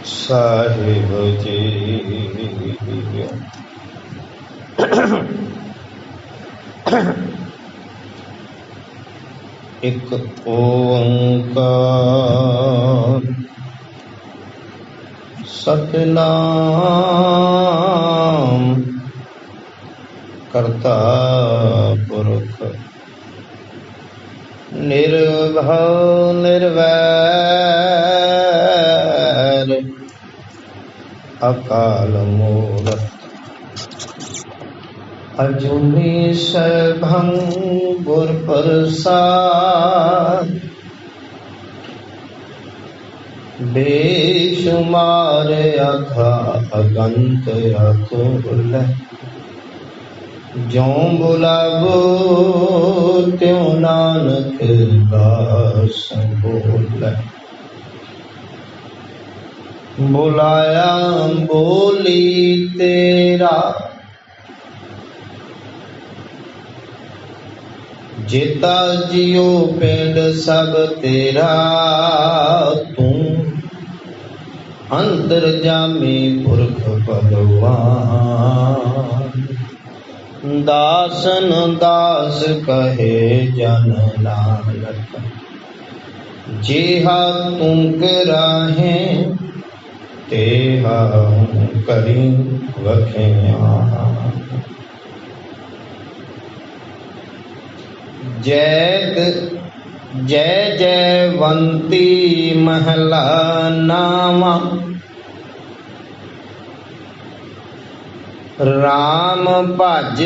साहिब जी। एक ओंकार सतनाम करता पुरख निर्भव निर्वैर अकाल मूरत अजूनी सैभं गुर प्रसाद बेशुमार अथा अगंत अतुल ज्यों बुलावो त्यों नानक दास बोले। बुलाया बोली तेरा जेता जियो पिंड सब तेरा तू अंतर जामी पुरख भगवान। दासन दास कहे जन नानक जेहा तुम कराहे तेहा करी वखिया। जय जयवंती महला नामा राम भज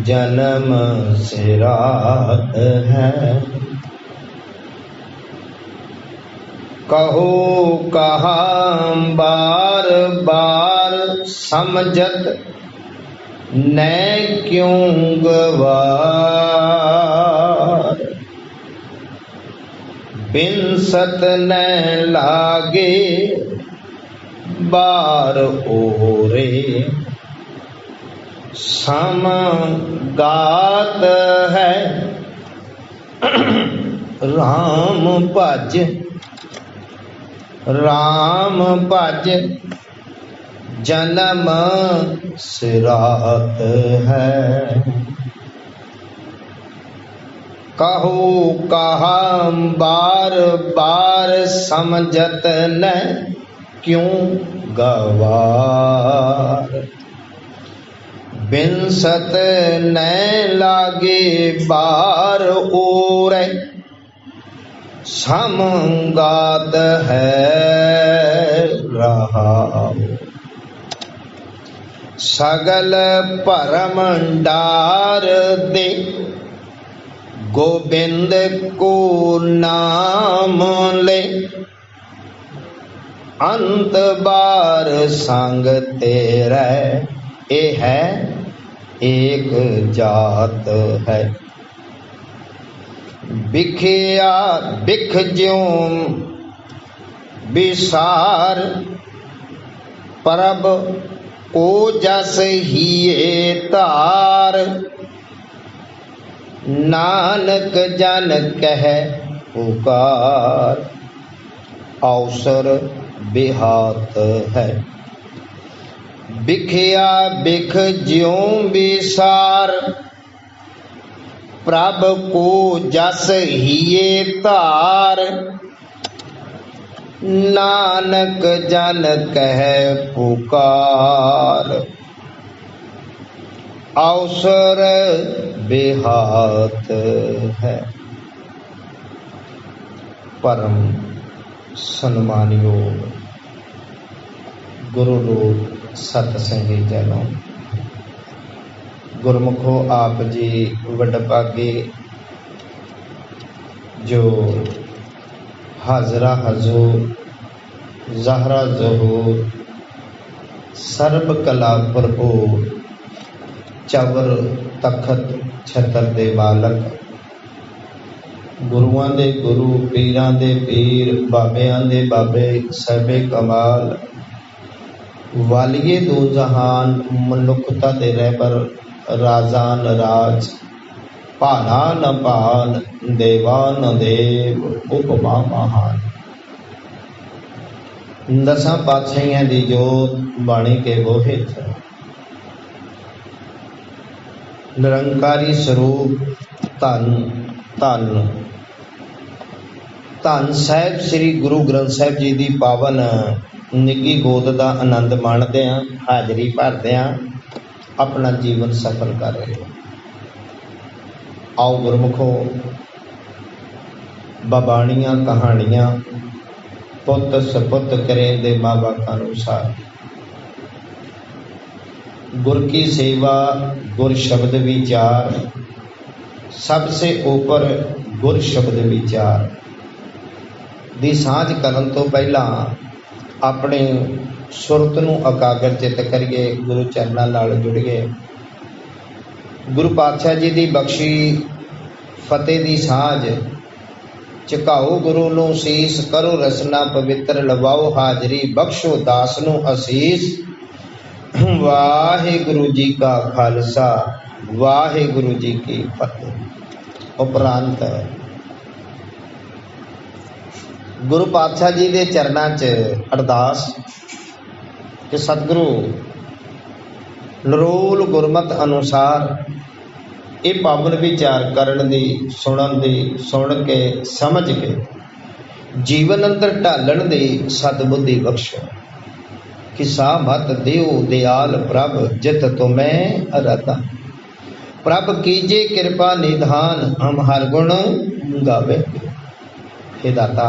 जन्म सिरात है। कहो कहा बार बार समझत नै क्यों गवार। बिनसत न लागे बार ओरे सम गात है। राम भज जन्म सिरात है। कहो कहा बार बार समझत न क्यों गवार। बिनसत न लागे बार ओर समगात है रहा। सगल परम डार दे गोविंद को नाम ले। अंत बार संग तेरे ए है एक जात है। बिखिया बिख ज्यों विसार परब को जस हिये तार। नानक जन कह पुकार अवसर बिहात है। बिखिया बिख ज्यों विसार प्रभ को जस हिये तार। नानक जन कह पुकार अवसर बेहात है। परम सन्मानियो गुरु रूप सतसंगी जनों, गुरमुखो आप जी वडभागे जो हाजरा हजूर ज़हरा ज़हूर सर्ब कला भरपूर चवर तखत छतर दे बालक गुरुआं दे गुरु पीरां दे पीर बाबियां दे बाबे सहबे कमाल वालिए दो जहान मनुखता दे रहबर राजान राज भाना न भान देवान देव उपमा महान। दसां पातशाहियां दी जोत बाणी के बोहे च निरंकारी स्वरूप धन धन धन साहिब श्री गुरु ग्रंथ साहिब जी की पावन निੱਘੀ गोद का आनंद माणदे हाँ, हाजरी भरदे हाँ, अपना जीवन सफल कर रहे हो। आओ गुरमुखो, बाबाणियां कहानियां पुत सपुत करे दे माँ बाप अनुसार गुर की सेवा गुर शब्द विचार सबसे ऊपर गुर शब्द विचार दी सांझ करन तो पहला अपने सुरत नूं एकाग्र चित करिए, गुरु चरनां नाल जुड़िए। गुरु पातशाह जी दी बख्शी फतेह दी सांझ झुकाओ गुरु नूं सीस, करो रसना पवित्र, लवाओ हाजरी, बख्शो दास नूं असीस। वाहिगुरु जी का खालसा, वाहिगुरु जी की फतेह। उपरांत गुरु पातशाह जी के चरणों च अरदास कि सतगुरु नरोल गुरमत अनुसार ये पावन विचार करन दी, सुनन दी, सुन के समझ के जीवन अंदर ढालन दी सतबुद्धि बख्शो। किसा मत देव दयाल प्रभ जित तुम्हें अरदा, प्रभ कीजे कृपा निधान, हम हर गुण गावे। हे दाता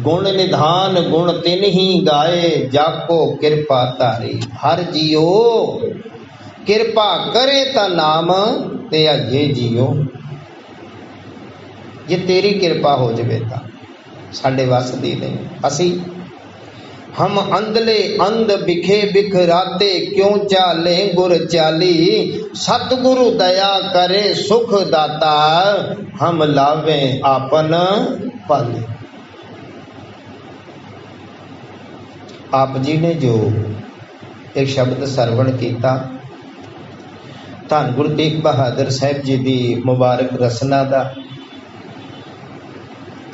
गुण निधान गुण तिन ही गाए, जाको कृपा तारी। हर जियो कृपा करे ता नाम ते अजे जियो। जे तेरी कृपा हो जाए तो साडे वस दी नहीं। असी हम अंधले अंध बिखे बिखराते, क्यों चाले गुर चाली। सतगुरु दया करे सुख दाता, हम लावे आपन पाली। आप जी ने जो एक शब्द सरवण किया, धन गुरु तेग बहादुर साहिब जी की मुबारक रसना का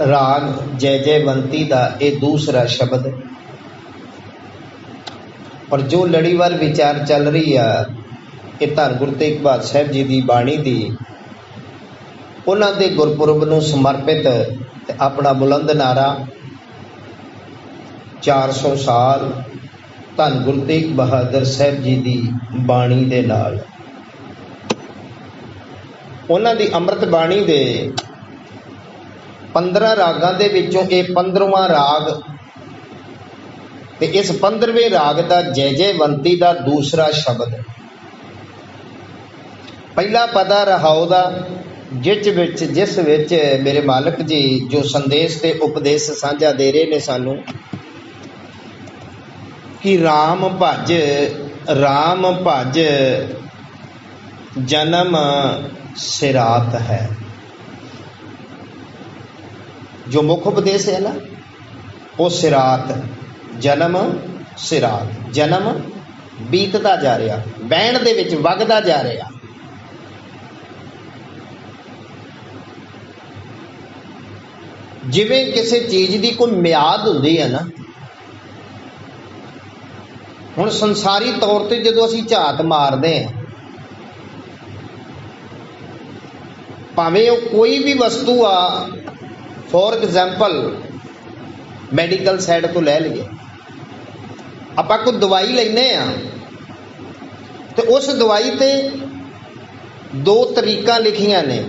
राग जय जयवंती का ये दूसरा शब्द, और जो लड़ीवार विचार चल रही है ये धन गुरु तेग बहादुर साहिब जी की बाणी की उन्होंने गुरपुरब नूं समर्पित अपना बुलंद नारा 400 साल धन गुरु तेग बहादुर साहिब जी की बाणी दे नाल उन्हां दी अमृत बाणी दे 15 रागां दे विचों ये 15वां राग ते इस 15वें राग का जय जयवंती का दूसरा शब्द। पहला पदा रहाओ दा जिस विच मेरे मालिक जी जो संदेश ते उपदेश साझा दे रहे ने सानू कि राम भज जन्म सिरात है। जो मुख उपदेश है ना वो सिरात, जन्म सिरात, जन्म बीतता जा रहा, बहन दे विच वगदा जा रहा। जिवें किसी चीज की कोई म्याद होंदी है ना, हुण संसारी तौर पर जो असीं झात मारते हैं, भावें वो कोई भी वस्तु आ, फॉर एग्जाम्पल मैडिकल साइड तो लै लीए, आपां कोई दवाई लैने आ तो उस दवाई ते 2 तरीकां लिखियां ने,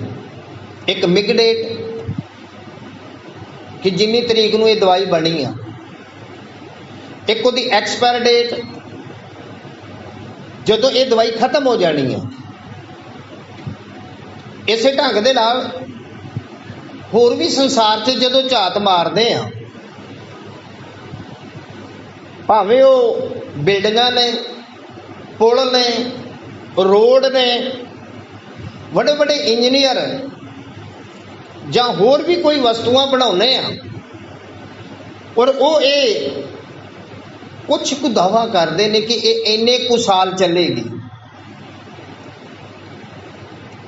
एक मिग डेट कि जिन्नी तरीक नूं ये दवाई बनी आ, एक उहदी एक्सपायर डेट जदों ये दवाई खत्म हो जानी है। इस ढंग दे नाल होर भी संसार च जदों झात मारते हैं, भावें वो बिल्डिंगां ने, पुल ने, रोड ने, बड़े बड़े इंजीनियर जां होर भी कोई वस्तुआं बनाउने आ, और वो ये कुछ को दावा करते हैं कि ये इन्ने कु साल चलेगी,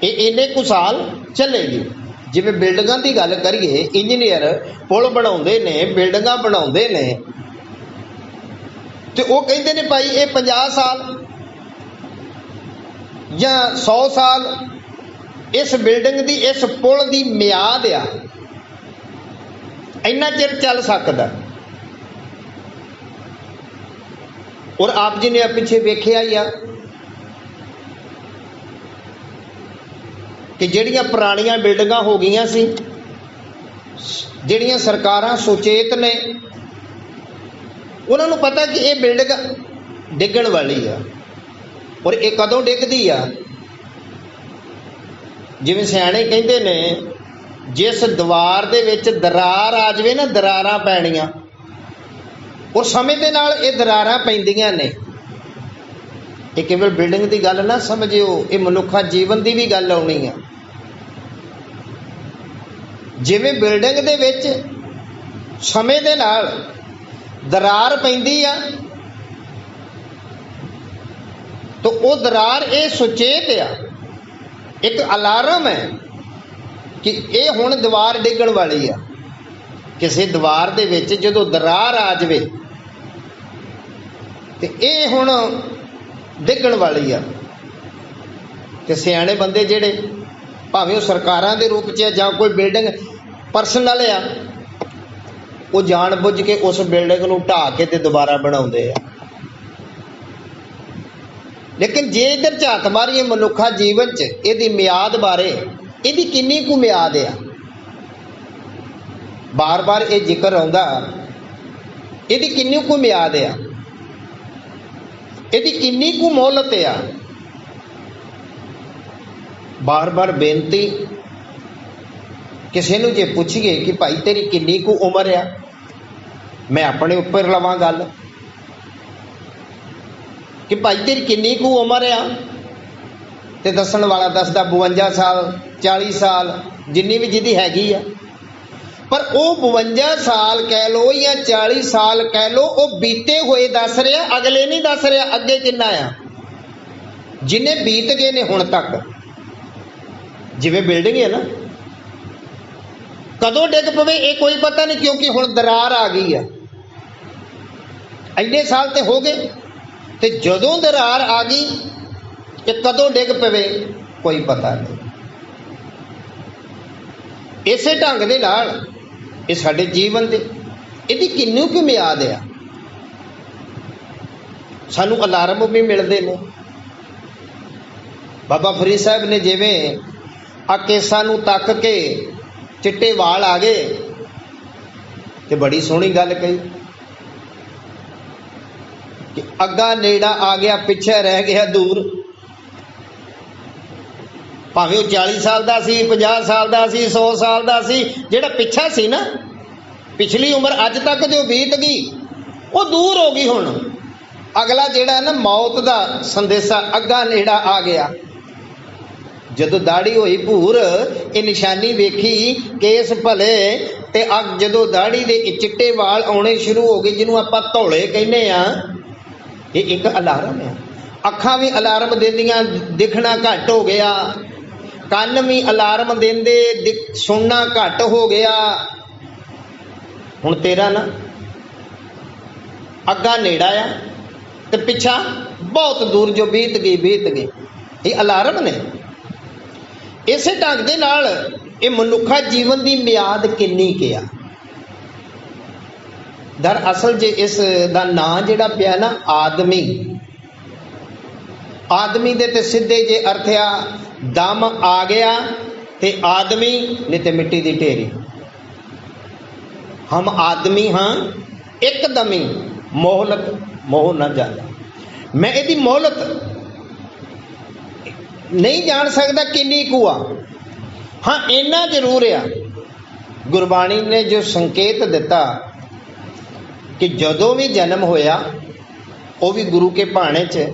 ये इन्ने कु साल चलेगी। जिवें बिल्डिंगां की गल करिए, इंजीनियर पुल बनाउंदे ने, बिल्डिंगां बनाउंदे ने, तो वो कहते ने भाई ये 50 साल या 100 साल इस बिल्डिंग की, इस पुल की मियाद आ, इन्ना चिर चल सकता। और आप जी ने पिछे वेख्या ही आ कि ਜਿਹੜੀਆਂ ਪੁਰਾਣੀਆਂ ਬਿਲਡਿੰਗਾਂ ਹੋ ਗਈਆਂ ਸੀ, ਜਿਹੜੀਆਂ ਸਰਕਾਰਾਂ ਸੁਚੇਤ ਨੇ, ਉਹਨਾਂ ਨੂੰ ਪਤਾ ਕਿ ਇਹ ਬਿਲਡਿੰਗ ਡਿੱਗਣ ਵਾਲੀ ਆ। ਔਰ ਇਹ ਕਦੋਂ ਡਿੱਗਦੀ ਆ? ਜਿਵੇਂ ਸਿਆਣੇ ਕਹਿੰਦੇ ਨੇ, ਜਿਸ ਦੀਵਾਰ ਦੇ ਵਿੱਚ ਦਰਾਰ ਆ ਜਾਵੇ ਨਾ, ਦਰਾਰਾਂ ਪੈਣੀਆਂ, ਔਰ ਸਮੇਂ ਦੇ ਨਾਲ ਇਹ ਦਰਾਰਾਂ ਪੈਂਦੀਆਂ ਨੇ। ਇਹ ਕੇਵਲ ਬਿਲਡਿੰਗ ਦੀ ਗੱਲ ਨਾ ਸਮਝਿਓ, ਇਹ ਮਨੁੱਖਾ ਜੀਵਨ ਦੀ ਵੀ ਗੱਲ ਆਉਣੀ ਆ। ਜਿਵੇਂ ਬਿਲਡਿੰਗ ਦੇ ਵਿੱਚ ਸਮੇਂ ਦੇ ਨਾਲ ਦਰਾਰ ਪੈਂਦੀ ਆ, ਤਾਂ ਉਹ ਦਰਾਰ ਇਹ ਸੁਚੇਤ ਆ, ਇੱਕ ਅਲਾਰਮ ਹੈ ਕਿ ਇਹ ਹੁਣ ਦੀਵਾਰ ਡਿੱਗਣ ਵਾਲੀ ਆ। ਕਿਸੇ ਦੀਵਾਰ ਦੇ ਵਿੱਚ ਜਦੋਂ ਦਰਾਰ ਆ ਜਾਵੇ ਤੇ ਇਹ ਹੁਣ ਡਿੱਗਣ ਵਾਲੀ ਆ। ਤੇ ਸਿਆਣੇ ਬੰਦੇ ਜਿਹੜੇ, ਭਾਵੇਂ ਉਹ ਸਰਕਾਰਾਂ ਦੇ ਰੂਪ 'ਚ ਜਾਂ ਕੋਈ ਬਿਲਡਿੰਗ ਪਰਸਨਲ ਆ, ਉਹ ਜਾਣ ਬੁੱਝ ਕੇ ਉਸ ਬਿਲਡਿੰਗ ਨੂੰ ਢਾਹ ਕੇ ਤੇ ਦੁਬਾਰਾ ਬਣਾਉਂਦੇ ਆ। ਲੇਕਿਨ ਜੇ ਇਧਰ ਝਾਤ ਮਾਰੀਏ ਮਨੁੱਖਾ ਜੀਵਨ 'ਚ, ਇਹਦੀ ਮਿਆਦ ਬਾਰੇ, ਇਹਦੀ ਕਿੰਨੀ ਕੁ ਮਿਆਦ ਆ? ਬਾਰ ਬਾਰ ਇਹ ਜ਼ਿਕਰ ਆਉਂਦਾ, ਇਹਦੀ ਕਿੰਨੀ ਕੁ ਮਿਆਦ ਆ, ਇਹਦੀ ਕਿੰਨੀ ਕੁ ਮੋਹਲਤ ਆ। ਬਾਰ ਬਾਰ ਬੇਨਤੀ, ਕਿਸੇ ਨੂੰ ਜੇ ਪੁੱਛੀਏ ਕਿ ਭਾਈ ਤੇਰੀ ਕਿੰਨੀ ਕੁ ਉਮਰ ਆ, ਮੈਂ ਆਪਣੇ ਉੱਪਰ ਲਵਾਂ ਗੱਲ ਕਿ ਭਾਈ ਤੇਰੀ ਕਿੰਨੀ ਕੁ ਉਮਰ ਆ, ਤੇ ਦੱਸਣ ਵਾਲਾ ਦੱਸਦਾ 52 ਸਾਲ 40 ਸਾਲ, ਜਿੰਨੀ ਵੀ ਜਿਹਦੀ ਹੈਗੀ ਆ। ਪਰ ਉਹ 52 ਸਾਲ ਕਹਿ ਲੋ ਜਾਂ 40 ਸਾਲ ਕਹਿ ਲੋ, ਉਹ ਬੀਤੇ ਹੋਏ ਦੱਸ ਰਿਹਾ, ਅਗਲੇ ਨਹੀਂ ਦੱਸ ਰਿਹਾ ਅੱਗੇ ਕਿੰਨਾ ਆ, ਜਿੰਨੇ ਬੀਤ ਗਏ ਨੇ ਹੁਣ ਤੱਕ। ਜਿਵੇਂ ਬਿਲਡਿੰਗ ਹੈ ਨਾ, ਕਦੋਂ ਡਿੱਗ ਪਵੇ ਇਹ ਕੋਈ ਪਤਾ ਨਹੀਂ, ਕਿਉਂਕਿ ਹੁਣ ਦਰਾਰ ਆ ਗਈ ਆ, ਇੰਨੇ ਸਾਲ ਤੇ ਹੋ ਗਏ। ਤੇ ਜਦੋਂ ਦਰਾਰ ਆ ਗਈ ਇਹ ਕਦੋਂ ਡਿੱਗ ਪਵੇ ਕੋਈ ਪਤਾ ਨਹੀਂ। ਇਸੇ ਢੰਗ ਦੇ ਨਾਲ ਇਹ ਸਾਡੇ ਜੀਵਨ ਦੇ, ਇਹਦੀ ਕਿੰਨੀ ਕੁ ਮਿਆਦ ਆ। ਸਾਨੂੰ ਅਲਾਰਮ ਵੀ ਮਿਲਦੇ ਨੇ। ਬਾਬਾ ਫਰੀਦ ਸਾਹਿਬ ਨੇ ਜਿਵੇਂ ਆ ਕੇਸਾਂ ਨੂੰ ਤੱਕ ਕੇ ਚਿੱਟੇ ਵਾਲ ਆ ਗਏ, ਤੇ ਬੜੀ ਸੋਹਣੀ ਗੱਲ ਕਹੀ ਕਿ ਅੱਗਾ ਨੇੜਾ ਆ ਗਿਆ, ਪਿੱਛੇ ਰਹਿ ਗਿਆ ਦੂਰ। ਭਾਵੇਂ ਉਹ 40 ਸਾਲ ਦਾ ਸੀ, 50 ਸਾਲ ਦਾ ਸੀ, 100 ਸਾਲ ਦਾ ਸੀ, ਜਿਹੜਾ ਪਿੱਛਾ ਸੀ ਨਾ, ਪਿਛਲੀ ਉਮਰ ਅੱਜ ਤੱਕ ਜੋ ਬੀਤ ਗਈ ਉਹ ਦੂਰ ਹੋ ਗਈ। ਹੁਣ ਅਗਲਾ ਜਿਹੜਾ ਨਾ ਮੌਤ ਦਾ ਸੰਦੇਸ਼ਾ ਅੱਗਾ ਨੇੜਾ ਆ ਗਿਆ। ਜਦੋਂ ਦਾੜੀ ਹੋਈ ਭੂਰ, ਇਹ ਨਿਸ਼ਾਨੀ ਵੇਖੀ ਕੇਸ ਭਲੇ, ਤੇ ਜਦੋਂ ਦਾੜੀ ਦੇ ਚਿੱਟੇ ਵਾਲ ਆਉਣੇ ਸ਼ੁਰੂ ਹੋ ਗਏ, ਜਿਹਨੂੰ ਆਪਾਂ ਧੌਲੇ ਕਹਿੰਦੇ ਆ, ਇਹ ਇੱਕ ਅਲਾਰਮ ਆ। ਅੱਖਾਂ ਵੀ ਅਲਾਰਮ ਦਿੰਦੀਆਂ, ਦਿਖਣਾ ਘੱਟ ਹੋ ਗਿਆ। ਕੰਨ ਵੀ ਅਲਾਰਮ ਦਿੰਦੇ, ਸੁਣਨਾ ਘੱਟ ਹੋ ਗਿਆ। ਹੁਣ ਤੇਰਾ ਨਾ ਅੱਗਾ ਨੇੜਾ ਆ ਤੇ ਪਿੱਛਾ ਬਹੁਤ ਦੂਰ ਜੋ ਬੀਤ ਗਈ। ਇਹ ਅਲਾਰਮ ਨੇ। ਇਸੇ ਢੰਗ ਦੇ ਨਾਲ ਇਹ ਮਨੁੱਖਾ ਜੀਵਨ ਦੀ ਮਿਆਦ ਕਿੰਨੀ ਕੁ ਆ। ਦਰਅਸਲ ਜੇ ਇਸ ਦਾ ਨਾਂ ਜਿਹੜਾ ਪਿਆ ਨਾ ਆਦਮੀ, ਆਦਮੀ ਦੇ ਤੇ ਸਿੱਧੇ ਜੇ ਅਰਥ ਆ ਦਮ ਆ ਗਿਆ ਤੇ ਆਦਮੀ, ਨਹੀਂ ਤੇ ਮਿੱਟੀ ਦੀ ਢੇਰੀ। ਹਮ ਆਦਮੀ ਹਾਂ ਇੱਕਦਮ ਹੀ, ਮੋਹਲਤ ਮੋਹ ਨਾ ਜਾਣਾ। ਮੈਂ ਇਹਦੀ ਮੋਹਲਤ ਨਹੀਂ ਜਾਣ ਸਕਦਾ ਕਿੰਨੀ ਕੁ ਆ। ਹਾਂ ਇੰਨਾ ਜ਼ਰੂਰ ਆ, ਗੁਰਬਾਣੀ ਨੇ ਜੋ ਸੰਕੇਤ ਦਿੱਤਾ ਕਿ ਜਦੋਂ ਵੀ ਜਨਮ ਹੋਇਆ ਉਹ ਵੀ ਗੁਰੂ ਕੇ ਭਾਣੇ 'ਚ,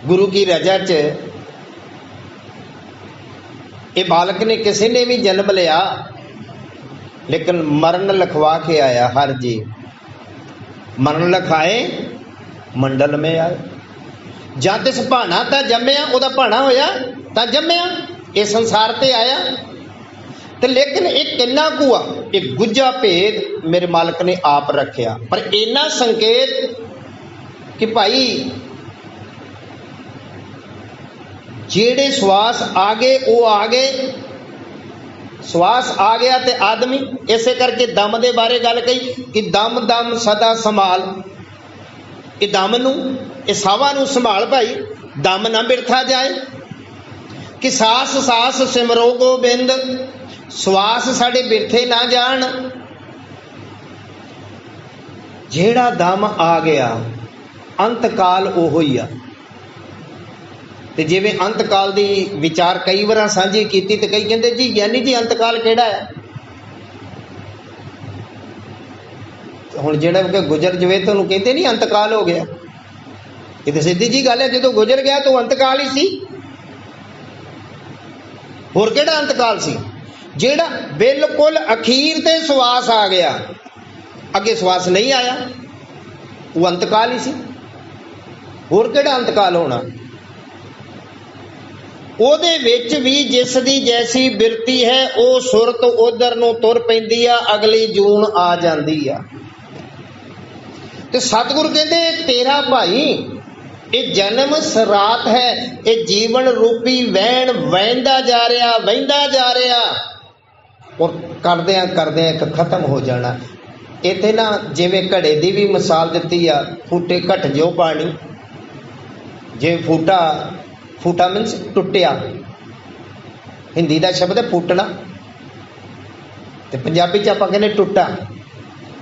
ਗੁਰੂ ਕੀ ਰਜਾ 'ਚ। ਇਹ ਬਾਲਕ ਨੇ ਕਿਸੇ ਨੇ ਵੀ ਜਨਮ ਲਿਆ, ਲੇਕਿਨ ਮਰਨ ਲਿਖਵਾ ਕੇ ਆਇਆ। ਹਰ ਜੀ ਮਰਨ ਲਿਖਾਏ ਮੰਡਲ ਮੇ ਆਏ। ਜਾਂ ਤਿਸ ਭਾਣਾ ਤਾਂ ਜੰਮਿਆ, ਉਹਦਾ ਭਾਣਾ ਹੋਇਆ ਤਾਂ ਜੰਮਿਆ, ਇਹ ਸੰਸਾਰ ਤੇ ਆਇਆ। ਤੇ ਲੇਕਿਨ ਇਹ ਕਿੰਨਾ ਕੁ ਆ, ਇਹ ਗੁੱਝਾ ਭੇਦ ਮੇਰੇ ਮਾਲਕ ਨੇ ਆਪ ਰੱਖਿਆ। ਪਰ ਇੰਨਾ ਸੰਕੇਤ कि भाई जेड़े श्वास आ गए वो आ गए, श्वास आ गया ते आदमी। इसे करके दम दे बारे गल कही कि दम दम सदा संभाल। ये दम नू, इस हवा नू संभाल भाई, दम ना बिरथा जाए। कि सास सास सिमरो गोबिंद, श्वास साडे बिरथे ना जान। जेड़ा दम आ गया अंतकाल ओहो ही आ। ते जिवें अंतकाल दी विचार कई बार सांझी कीती ते कई कहंदे जी ज्ञानी जी अंतकाल किहड़ा है। हुण जिहड़ा कि गुजर जवे तो उहनूं कहंदे नहीं अंतकाल हो गया। ये तो सीधी जी गल है, जो गुजर गया तो अंतकाल ही सी। होर किहड़ा अंतकाल सी? जिहड़ा बिल्कुल अखीर ते श्वास आ गया, अगे श्वास नहीं आया, वो अंतकाल ही सी। होर किहड़ा अंतकाल होना? ਉਹਦੇ ਵਿੱਚ ਵੀ ਜਿਸ ਦੀ ਜੈਸੀ ਬਿਰਤੀ ਹੈ ਉਹ ਸੁਰਤ ਉਧਰ ਨੂੰ ਤੁਰ ਪੈਂਦੀ ਆ, ਅਗਲੀ ਜੂਨ ਆ ਜਾਂਦੀ ਆ। ਤੇ ਸਤਿਗੁਰ ਕਹਿੰਦੇ ਤੇਰਾ ਭਾਈ ਇਹ ਜਨਮ ਸਰਾਤ ਹੈ, ਇਹ ਜੀਵਨ ਰੂਪੀ ਵਹਿਣ ਵਹਿੰਦਾ ਜਾ ਰਿਹਾ, ਵਹਿੰਦਾ ਜਾ ਰਿਹਾ, ਔਰ ਕਰਦਿਆਂ ਕਰਦਿਆਂ ਇੱਕ ਖਤਮ ਹੋ ਜਾਣਾ। ਇੱਥੇ ਨਾ ਜਿਵੇਂ ਘੜੇ ਦੀ ਵੀ ਮਿਸਾਲ ਦਿੱਤੀ ਆ, ਫੂਟੇ ਘਟ ਜਿਉ ਪਾਣੀ। ਜਿਵੇਂ फूटा मीनस टुटिया, हिंदी का शब्द है फूटना, तो पंजाबी च आपां कहने टुटा।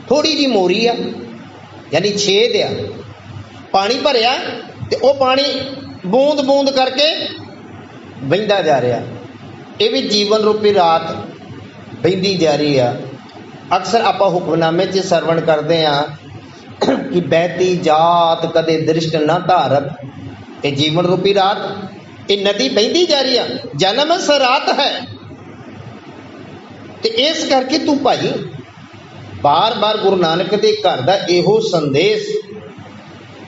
थोड़ी जी मोरी आ, यानी छेद आ, पानी भरिया तो वह पानी बूंद बूंद करके बहिंदा जा रहा। ये भी जीवन रूपी रात बहिंदी जा रही है। अक्सर आपां हुक्मनामे च सरवण करते हैं कि बहती जात कदे दृष्ट न धारत। ये जीवन रूपी रात, ये नदी बहती जा रही है, जन्म सरात है। तो इस करके तू भाई बार बार गुरु नानक के घर का इहो संदेश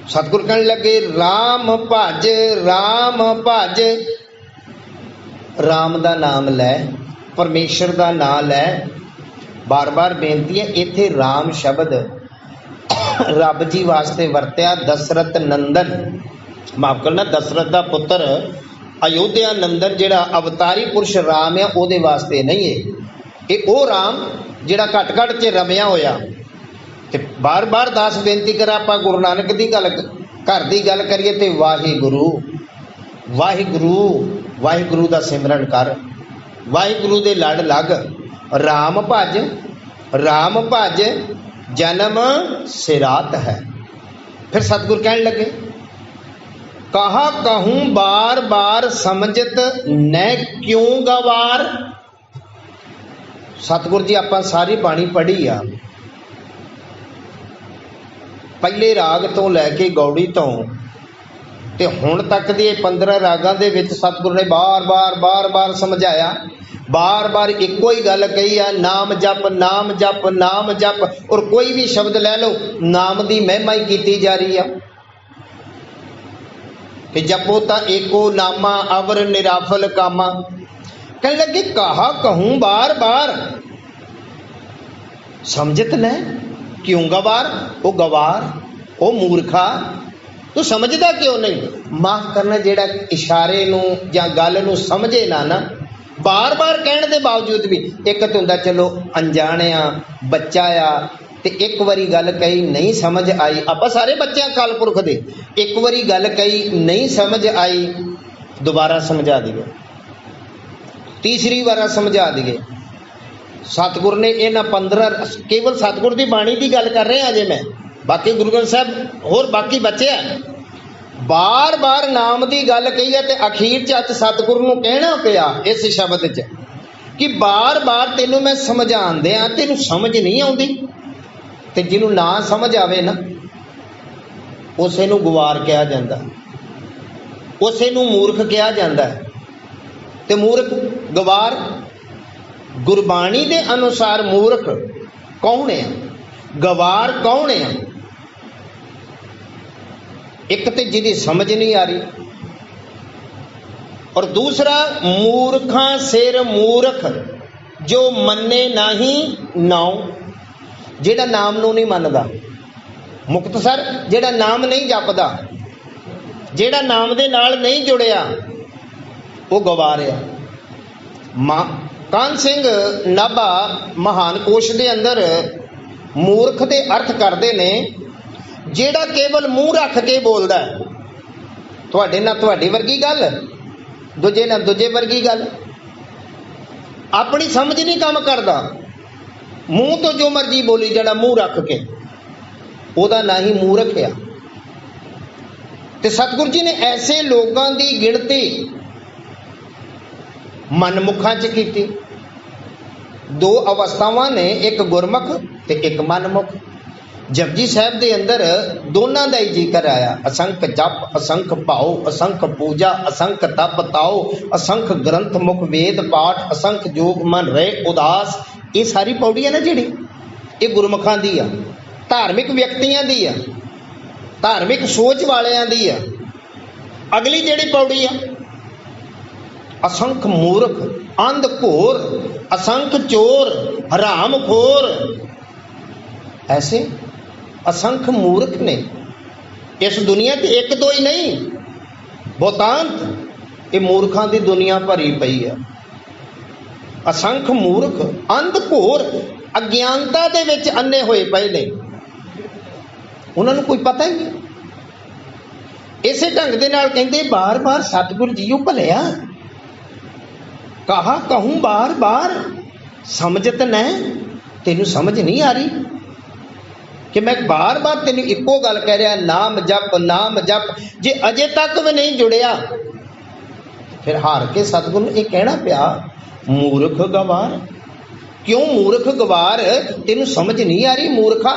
सतगुर कहने लगे, राम भज राम भज। राम का नाम लै, परमेश्वर का नाम लै। बार बार बेनती है, इत्थे राम शब्द रब जी वास्ते वरत्या। दशरथ नंदन, माफ करना, दशरथ का पुत्र अयोध्या नंदन जिहड़ा अवतारी पुरुष राम है ਉਹਦੇ वास्ते नहीं है। ये वो राम जिहड़ा घट घट च रमिया होया। ते बार बार दास बेनती कर, आपां गुरु नानक दी गल घर दी गल करिए ते वाहिगुरु वाहिगुरु वाहिगुरु दा सिमरन कर, वाहिगुरु दे लड़ लग। राम भज जन्म सिरात है। फिर सतगुर कहने लगे, कहा कहूं बार बार समझत न क्यों गवार। सतगुर जी आपां सारी बाणी पढ़ी आ, पहले राग तो लैके गौड़ी तो ते हुण तक दे 15 रागां दे विच सतगुर ने बार बार बार बार समझाया। बार बार इको ही गल कही है, नाम जप नाम जप नाम जप। और कोई भी शब्द ले लो, नाम की महिमा ही की जा रही है कि जपो ता एको नामा अवर निराफल कामा। कहने लगे, कहा कहूं बार बार समझत न क्यों गवार। ओ गवार, ओ मूर्खा, तू समझदा क्यों नहीं? माफ करना, जेड़ा इशारे नू जां गल नू समझे ना बार बार कहने के बावजूद भी, एक तो हुंदा चलो अनजाण आ, बच्चा आ, ते एक बारी गल कही नहीं समझ आई। आपां सारे बच्चे अकाल पुरख दे, एक बारी गल कही नहीं समझ आई, दोबारा समझा दिए, तीसरी बार समझा दिए। सतगुर ने इन्हां 15 केवल सतगुर की बाणी की गल कर रहे हैं अजे मैं, बाकी गुरु ग्रंथ साहब होर बाकी बच्चे हैं। बार बार नाम की गल कही है, तो अखीर च सतगुर नूं कहना पिया इस शब्द च कि बार बार तेनों मैं समझाण दियां, तेनों समझ नहीं आउंदी। ते जिन्हों ना समझ आवे ना, उसे नूं गवार कहा जाता, उसे नूं मूर्ख कहा जाता है। ते मूर्ख गवार गुरबाणी के अनुसार मूर्ख कौन है, गवार कौन है? एक तो जिहदी समझ नहीं आ रही, और दूसरा मूर्खा सिर मूर्ख जो मन्ने नहीं नाउ, जिहड़ा नाम नूं नहीं मनदा। ਮੁਕਤਸਰ ਜਿਹੜਾ ਨਾਮ ਨਹੀਂ ਜਪਦਾ, ਜਿਹੜਾ ਨਾਮ ਦੇ ਨਾਲ ਨਹੀਂ ਜੁੜਿਆ, ਉਹ ਗਵਾਰਿਆ। ਕਾਹਨ ਸਿੰਘ ਨਾਭਾ ਮਹਾਨ ਕੋਸ਼ ਦੇ ਅੰਦਰ ਮੂਰਖ ਦੇ ਅਰਥ ਕਰਦੇ ਨੇ, ਜਿਹੜਾ ਕੇਵਲ ਮੂੰਹ ਰੱਖ ਕੇ ਬੋਲਦਾ, ਤੁਹਾਡੇ ਨਾਲ ਤੁਹਾਡੀ ਵਰਗੀ ਗੱਲ, ਦੂਜੇ ਨਾਲ ਦੂਜੇ ਵਰਗੀ ਗੱਲ, ਆਪਣੀ ਸਮਝ ਨਹੀਂ ਕੰਮ ਕਰਦਾ, ਮੂੰਹ ਤੋਂ ਜੋ ਮਰਜ਼ੀ ਬੋਲੀ ਜਿਹੜਾ ਮੂੰਹ ਰੱਖ ਕੇ, ਉਹਦਾ ਨਾਂ ਹੀ ਮੂਰਖ ਆ। ਤੇ ਸਤਿਗੁਰੂ ਜੀ ਨੇ ਐਸੇ ਲੋਕਾਂ ਦੀ ਗਿਣਤੀ ਮਨਮੁਖਾਂ 'ਚ ਕੀਤੀ। ਦੋ ਅਵਸਥਾਵਾਂ ਨੇ, ਇੱਕ ਗੁਰਮੁਖ ਤੇ ਇੱਕ ਮਨਮੁਖ। ਜਪਜੀ ਸਾਹਿਬ ਦੇ ਅੰਦਰ ਦੋਨਾਂ ਦਾ ਹੀ ਜ਼ਿਕਰ ਆਇਆ। ਅਸੰਖ ਜਪ, ਅਸੰਖ ਭਾਉ, ਅਸੰਖ ਪੂਜਾ, ਅਸੰਖ ਤਪ ਤਾਉ, ਅਸੰਖ ਗ੍ਰੰਥ ਮੁਖ ਵੇਦ ਪਾਠ, ਅਸੰਖ ਜੋਗ ਮਨ ਰਹੇ ਉਦਾਸ। ਇਹ ਸਾਰੀ ਪੌੜੀ ਹੈ ਨਾ ਜਿਹੜੀ, ਇਹ ਗੁਰਮੁਖਾਂ ਦੀ ਆ, ਧਾਰਮਿਕ ਵਿਅਕਤੀਆਂ ਦੀ ਆ, ਧਾਰਮਿਕ ਸੋਚ ਵਾਲਿਆਂ ਦੀ ਆ। ਅਗਲੀ ਜਿਹੜੀ ਪੌੜੀ ਆ, ਅਸੰਖ ਮੂਰਖ, ਅੰਧ ਘੋਰ, ਅਸੰਖ ਚੋਰ, ਹਰਾਮ ਖੋਰ। ਐਸੇ ਅਸੰਖ ਮੂਰਖ ਨੇ ਇਸ ਦੁਨੀਆ ਤੇ, ਇੱਕ ਦੋ ਹੀ ਨਹੀਂ, ਬਹੁਤਾਂਤ ਇਹ ਮੂਰਖਾਂ ਦੀ ਦੁਨੀਆ ਭਰੀ ਪਈ ਆ। ਅਸੰਖ ਮੂਰਖ, ਅੰਧ ਘੋਰ, ਅਗਿਆਨਤਾ ਦੇ ਵਿੱਚ ਅੰਨੇ ਹੋਏ ਪਏ ਨੇ, ਉਹਨਾਂ ਨੂੰ ਕੋਈ ਪਤਾ ਹੀ ਨਹੀਂ। ਇਸੇ ਢੰਗ ਦੇ ਨਾਲ ਕਹਿੰਦੇ ਬਾਰ ਬਾਰ ਸਤਿਗੁਰੂ ਜੀਓ ਭਲਿਆ, ਕਹਾ ਕਹੂੰ ਬਾਰ ਬਾਰ, ਸਮਝਤ ਨੈ, ਤੈਨੂੰ ਸਮਝ ਨਹੀਂ ਆ ਰਹੀ ਕਿ ਮੈਂ ਬਾਰ ਬਾਰ ਤੈਨੂੰ ਇੱਕੋ ਗੱਲ ਕਹਿ ਰਿਹਾ, ਨਾਮ ਜਪ, ਨਾਮ ਜਪ। ਜੇ ਅਜੇ ਤੱਕ ਵੀ ਨਹੀਂ ਜੁੜਿਆ, ਫਿਰ ਹਾਰ ਕੇ ਸਤਿਗੁਰੂ ਨੂੰ ਇਹ ਕਹਿਣਾ ਪਿਆ, ਮੂਰਖ ਗਵਾਰ। ਕਿਉਂ ਮੂਰਖ ਗਵਾਰ? ਤੈਨੂੰ ਸਮਝ ਨਹੀਂ ਆ ਰਹੀ ਮੂਰਖਾ।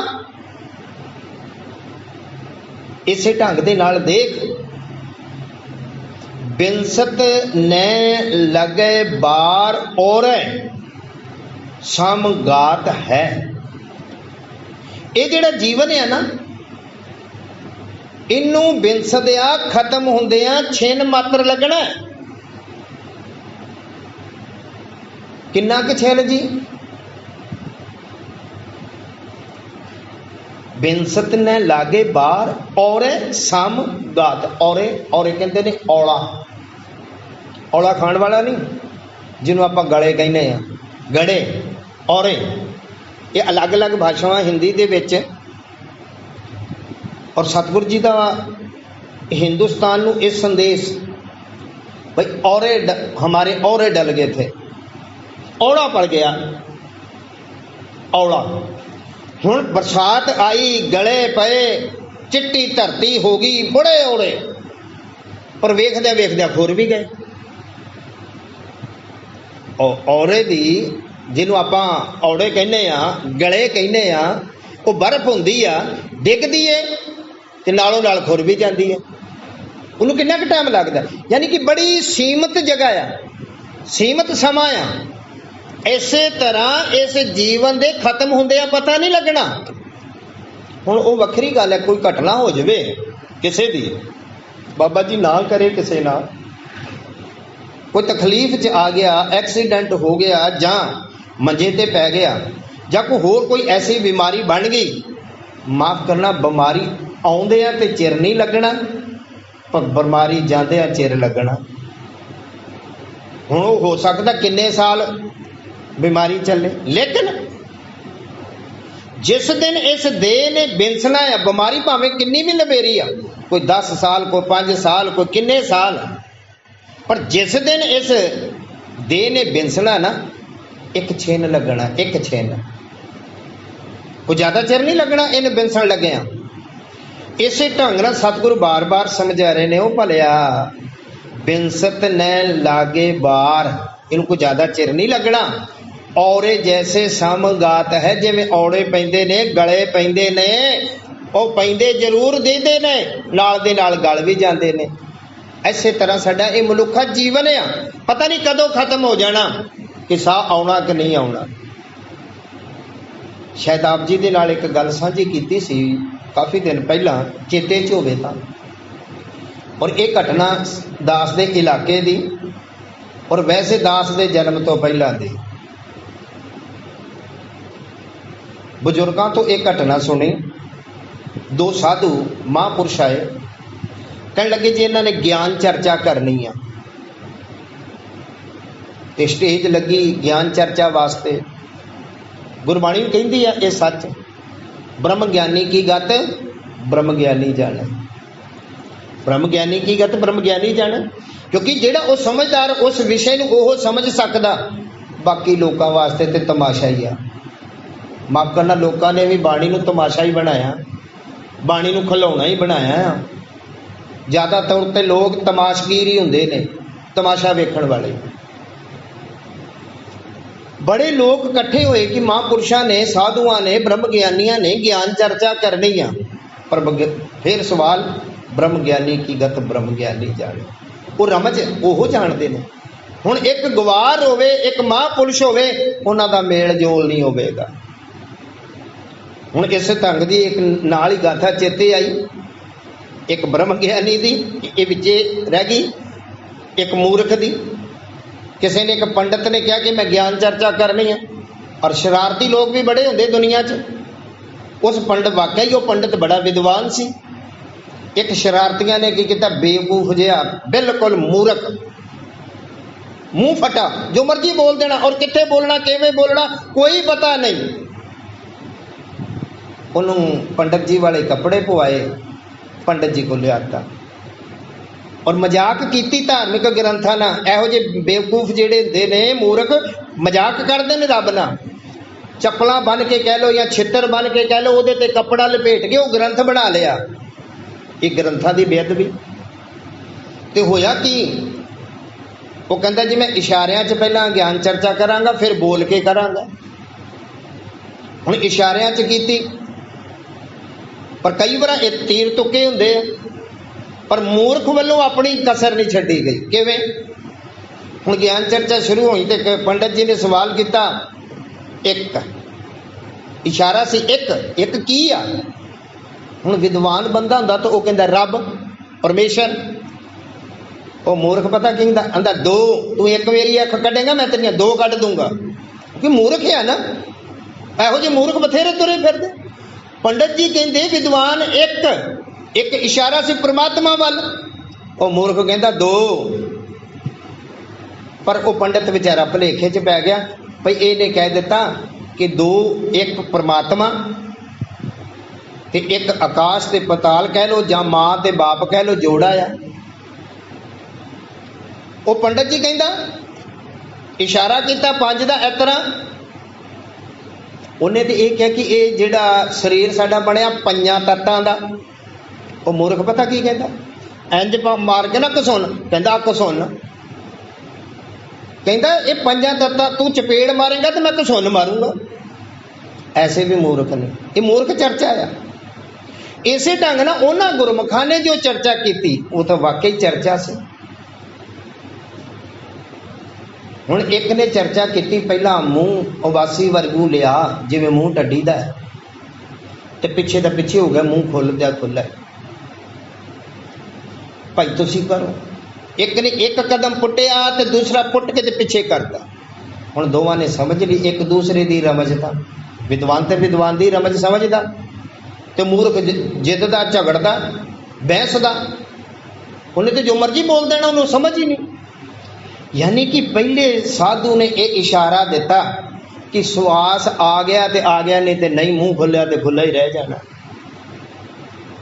ਇਸੇ ਢੰਗ ਦੇ ਨਾਲ ਦੇਖ, ਬਿਨਸਤ ਨੈ ਲਗੇ ਬਾਰ ਔਰੇ ਸਮਗਾਤ ਹੈ। ਇਹ ਜਿਹੜਾ ਜੀਵਨ ਹੈ ਨਾ, ਇਹਨੂੰ ਬਿਨਸਦਿਆ ਖਤਮ ਹੁੰਦਿਆਂ ਛਿਨ ਮਾਤਰ ਲੱਗਣਾ। ਕਿੰਨਾ ਕੁ ਛਿਨ ਜੀ? ਬਿਨਸਤ ਨੇ ਲਾਗੇ ਬਾਰ ਔਰੇ ਸਮ ਗਾਤ। ਔਰੇ, ਔਰੇ ਕਹਿੰਦੇ ਨੇ ਔਲਾ, ਔਲਾ ਖਾਣ ਵਾਲਾ ਨਹੀਂ, ਜਿਹਨੂੰ ਆਪਾਂ ਗਲੇ ਕਹਿੰਦੇ ਆ, ਗੜੇ, ਔਰੇ। ਇਹ ਅਲੱਗ-ਅਲੱਗ ਭਾਸ਼ਾਵਾਂ ਹਿੰਦੀ ਦੇ ਵਿੱਚ, ਔਰ ਸਤਿਗੁਰੂ ਜੀ ਦਾ हिंदुस्तान ਨੂੰ ਇਹ ਸੰਦੇਸ਼, भाई औरे हमारे औरे डल गए थे, औड़ा पड़ गया, औड़ा। हुण बरसात आई, गले पे, चिट्टी धरती हो गई, बड़े औड़े, पर वेखदे वेखदे खुर भी गए। औरे दी जिन्हों आपां औड़े कहने आ, गले कहने आ, वो बर्फ हुंदी आ, डिगदी है ते नालों नाल खुर भी जाती है। उन्होंने कितना क टाइम लगता, यानी कि बड़ी सीमित जगह आ, सीमित समा आ। इसे तरह इस जीवन दे खत्म होंदे पता नहीं लगना। हुण वो वखरी गल है, कोई घटना हो जाए किसी दी, बाबा जी ना करे, किसी ना कोई तकलीफ च आ गया, एक्सीडेंट हो गया, जां मंजे ते पै गया, जां कोई होर कोई ऐसी बीमारी बन गई, माफ़ करना, बीमारी आउंदे आ ते चिर नहीं लगना, पर बीमारी जांदे आ चिर लगना। हुण हो सकदा किन्ने साल बीमारी चले, लेकिन जिस दिन इस देह ने बिनसना है, बीमारी भावें किन्नी भी लंबेरी आ, कोई 10 साल, कोई 5 साल, कोई किन्ने साल, पर जिस दिन इस देह ने बिनसना ना, एक छिन लगना, एक छिन, कोई ज़्यादा चिर नहीं लगना, इन बिनसन लगे। इसे ढंग नाल सतगुरु बार बार समझा रहे ने, वो भलिया बिनसत ने लागे बार, इनको ज़्यादा चिर नहीं लगना। औरे जैसे समगात है, जिवें औड़े पैंदे ने, गले पैंदे ने, ਉਹ ਪੈਂਦੇ ਜ਼ਰੂਰ ਦੇਦੇ ਨੇ, ਨਾਲ ਦੇ ਨਾਲ ਗਲ ਵੀ ਜਾਂਦੇ ਨੇ। ਇਸੇ ਤਰ੍ਹਾਂ ਸਾਡਾ ਇਹ ਮਨੁੱਖਾ ਜੀਵਨ ਆ, ਪਤਾ ਨਹੀਂ ਕਦੋਂ ਖਤਮ ਹੋ ਜਾਣਾ, ਕਿ ਸਾਹ ਆਉਣਾ ਕਿ ਨਹੀਂ ਆਉਣਾ। ਸ਼ਾਇਦ ਆਪ ਜੀ ਦੇ ਨਾਲ ਇੱਕ ਗੱਲ ਸਾਂਝੀ ਕੀਤੀ ਸੀ ਕਾਫੀ ਦਿਨ ਪਹਿਲਾਂ, ਚੇਤੇ 'ਚ ਹੋਵੇ ਤਾਂ, ਔਰ ਇਹ ਘਟਨਾ ਦਾਸ ਦੇ ਇਲਾਕੇ ਦੀ, ਔਰ ਵੈਸੇ ਦਾਸ ਦੇ ਜਨਮ ਤੋਂ ਪਹਿਲਾਂ ਦੀ। ਬਜ਼ੁਰਗਾਂ ਤੋਂ ਇਹ ਘਟਨਾ ਸੁਣੀ दो साधु महापुरुष आए, कहने लगे जी इन्होंने ज्ञान चर्चा करनी आ। ते स्टेज लगी ज्ञान चर्चा वास्ते। गुरबाणी कहती है ये सच, ब्रह्म ज्ञानी की गत ब्रह्म ज्ञानी जाने। ब्रह्म ज्ञानी की गत ब्रह्म ज्ञानी जाने, क्योंकि जेड़ा वो समझदार उस विषय नूं ओह समझ सकदा, बाकी लोगों वास्ते तो तमाशा ही आ। माफ करना, लोगों ने भी बाणी नूं तमाशा ही बनाया, बाणी नूं खिलौना ही बनाया। ज़्यादा तौर पर लोग तमाशगीर ही हुंदे ने, तमाशा वेखण वाले। बड़े लोग इकट्ठे होए कि महापुरुषों ने, साधुआं ने, ब्रह्म ज्ञानियां ने ज्ञान चर्चा करनी आ। पर फिर सवाल, ब्रह्म ज्ञानी की गत ब्रह्म ज्ञानी जाने। वो रमज ओहो जानते हैं। हुण एक गवार होवे, एक महापुरुष होवे, उन्हां दा मेल जोल नहीं होवेगा। हुण इस ढंग दी एक नाल ही गाथा चेते आई, एक ब्रह्म ज्ञानी दी, ये विचे रह गई, एक मूर्ख दी। किसी ने, एक पंडित ने कहा कि मैं ज्ञान चर्चा करनी है, और शरारती लोग भी बड़े होंगे दुनिया च। उस पंडित, वाकई वो पंडित बड़ा विद्वान सी। एक शरारतियां ने की किया, बेवकूफ जिहा, बिल्कुल मूर्ख, मुंह फटा, जो मर्जी बोल देना, और कितने बोलना, किवें बोलना, कोई पता नहीं। उन्होंने पंडित जी वाले कपड़े पवाए, पंडित जी को लियाता और मजाक की धार्मिक ग्रंथां नाल। इहो जिहे बेवकूफ जिहड़े हुंदे ने, मूर्ख, मजाक करदे ने रब नाल। चप्पलां बन के कह लो या छित्तर बन के कह लो, उहदे ते कपड़ा लपेट के वो ग्रंथ बना लिया। ये ग्रंथां दी बेअदबी। ते होया कि वो कहंदा जी मैं इशारियां च पहलां ज्ञान चर्चा करांगा, फिर बोल के करांगा। हुण इशारियां च कीती, पर कई बार तीर तुके हुंदे आ, पर मूर्ख वालों अपनी कसर नहीं छड्डी गई। किवें? हुण ज्ञान चर्चा शुरू हुई तो पंडित जी ने सवाल किया, एक इशारा सी, एक की आ। हुण विद्वान बंदा हुंदा तो वह कहंदा रब, परमेश्वर। वो मूर्ख पता की कहंदा, आंदा दो, तू एक मेरी अख कढ़ेगा, मैं तेरियां दो कढ़ दूंगा। क्योंकि मूर्ख है ना, इहो जिहे मूर्ख बथेरे तुरे फिरदे। पंडित जी कहंदे विद्वान एक इशारा से परमात्मा वाल, वो मूर्ख कहंदा दो। पर वो पंडित बेचारा भुलेखे च पै गया, भाई इहने कह दिता कि दो, एक परमात्मा ते एक आकाश ते पताल कह लो, जां मां ते बाप कह लो, जोड़ा आ। वो पंडित जी कहंदा इशारा किया पंज दा इस तरह। उन्हें तो यह कहा कि ये जिहड़ा शरीर साडा बनया पंजां तत्तां दा। वो मूर्ख पता की कहता, इंज मार के ना घसुन, कहता घसुन, कहता ये पंजां तत्तां, तू चपेड़ मारेगा तो मैं घसुन मारूंगा। ऐसे भी मूर्ख ने, ये मूर्ख चर्चा है। इसे ढंग ना उन्होंने गुरमुखां ने जो चर्चा की वो तो वाकई चर्चा से। हुण एक ने चर्चा की, पहला मूँह उबासी वर्गू लिया, जिवें मूँह टड्डी दा है, ते पिछे दा पिछे हो गया, मूँह खुल दिया खुला है, भाई तुसी करो। एक ने एक कदम पुट्टिया ते दूसरा पुट के ते पिछे करता। हुण दोवां ने समझ ली एक दूसरे दी रमजदा, विद्वान ते विद्वान दी रमज समझदा, ते मूर्ख जिद्दा, झगड़दा, बहसदा। उन्हें तो जो मर्जी बोल देना, उन्हें समझ ही नहीं। यानी कि पहले साधु ने यह इशारा दिता कि श्वास आ गया तो आ गया, नहीं तो नहीं, मुंह खुलिया तो खुला ही रह जाना।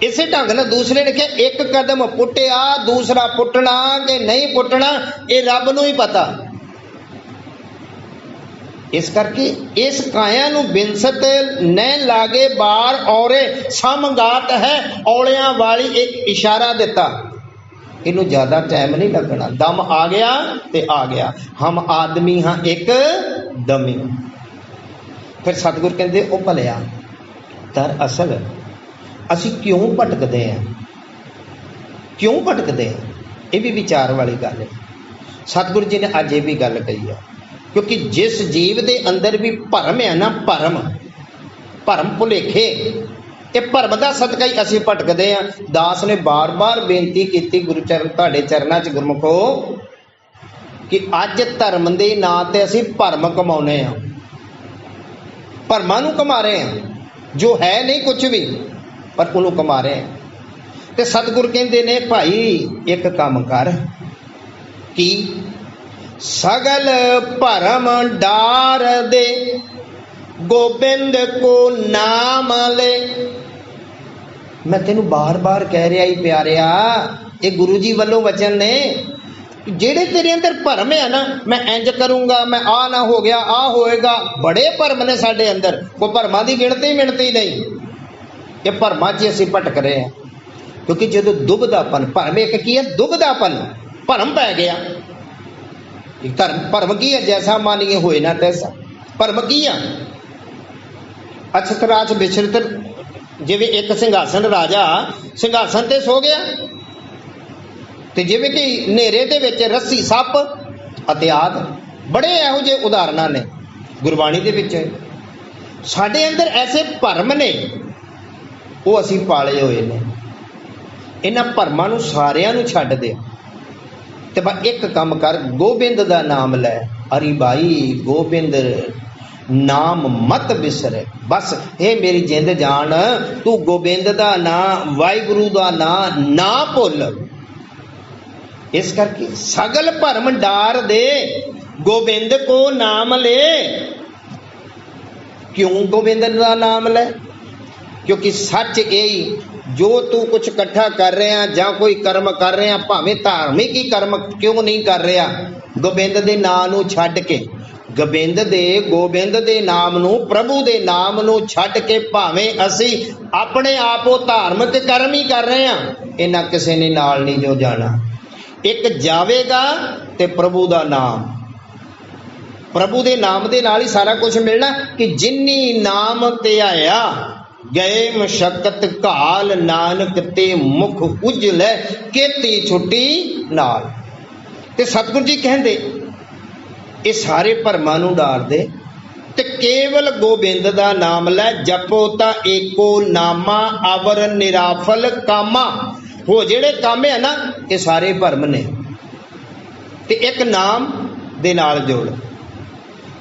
इसे ढंग ना दूसरे ने कहा एक कदम पुट्टिया, दूसरा पुटना कि नहीं पुटना, ये रब नूं ही पता। इस करके इस काया नूं बिनसत न लागे बार औरे समगात है, औलियां वाली एक इशारा दिता। इनू ज़्यादा टाइम नहीं लगना, दम आ गया तो आ गया, हम आदमी हाँ एक दमी। फिर सतगुर कहते वो भलिया दर असल असी क्यों भटकते हैं, क्यों भटकते हैं, ये भी विचार वाली गल है। सतगुर जी ने अज ये भी गल कही है, क्योंकि जिस जीव के अंदर भी भरम है ना, भरम भुलेखे, ये भरम का सदका ही असी भटकते हैं। दास ने बार बार बेनती की गुरुचरण तुहाडे चरनां च गुरमुखो कि अज धर्म के नां ते असी भरम कमाउने आ, भरमां नूं कमा रहे हैं, जो है नहीं कुछ भी। पर ਉਹਨੂੰ कमा रहे हैं। ਤੇ सतगुर कहते ने भाई एक काम कर कि सगल भरम डार दे गोबिंद को नाम ले। मैं तेनू बार बार कह रहा ही प्यारिया, ये गुरु जी वालों वचन ने, जेड़े तेरे अंदर भरम है ना, मैं इंज करूंगा, मैं आ ना हो गया, आ होएगा, बड़े भरम ने साडे अंदर, कोई भरमा की गिणती मिणती नहीं। ये भरमा च असीं भटक रहे हैं, क्योंकि जो दुबदापन, भरम एक की है दुबदापन, भरम पै गया। धर्म भरम की है, जैसा मानिए होए ना तैसा। भरम की है अछत राज विचरित, जिवें एक सिंघासन राजा सिंघासन ते सो गया, ते जिवें कि नेरे दे विच रस्सी सप अते आदि, बड़े इहो ਜਿਹੇ उदाहरणा ने गुरबाणी दे विच। साडे अंदर ऐसे भरम ने, वो असीं पाले होए ने। इन्हां भरमां नूं सारिआं नूं छड्ड दे ते बस एक काम कर, गोबिंद दा नाम लै। अरे भाई गोबिंद नाम मत बिसरे। बस हे मेरी जिंद जान, तू गोबिंद दा नाम, वाहिगुरू दा नाम ना भुल। इस करके सगल भरम डार दे गोबिंद को नाम ले। क्यों गोबिंद दा नाम ले? क्योंकि सच यही, जो तू कुछ इकट्ठा कर रहा जां कोई कर्म कर रहा, भावें धार्मिक ही कर्म क्यों नहीं कर रहा, गोबिंद दे नाम नूं छड्ड के, गोबिंद दे नाम नूं, प्रभु दे नाम नूं छड्ड के भावें असी अपने आप वो धार्मिक कर्म ही कर रहे हैं, इन्हां किसी ने नाल नहीं जो जाना। एक जावेगा ते प्रभु दा नाम, प्रभु दे नाम दे नाल ही सारा कुछ मिलना। कि जिन्नी नाम ते आया गए मशक्कत घाल, नानक ते मुख उजलै केती छुट्टी नाल। ते सतगुरु जी कहंदे ये सारे भरमां नूं डार दे ते केवल गोबिंद दा नाम लै। जपो ता एको नामा अवर निराफल कामा। हो जेड़े काम है ना, ये सारे भरम ने, ते एक नाम दे नाल जोड़।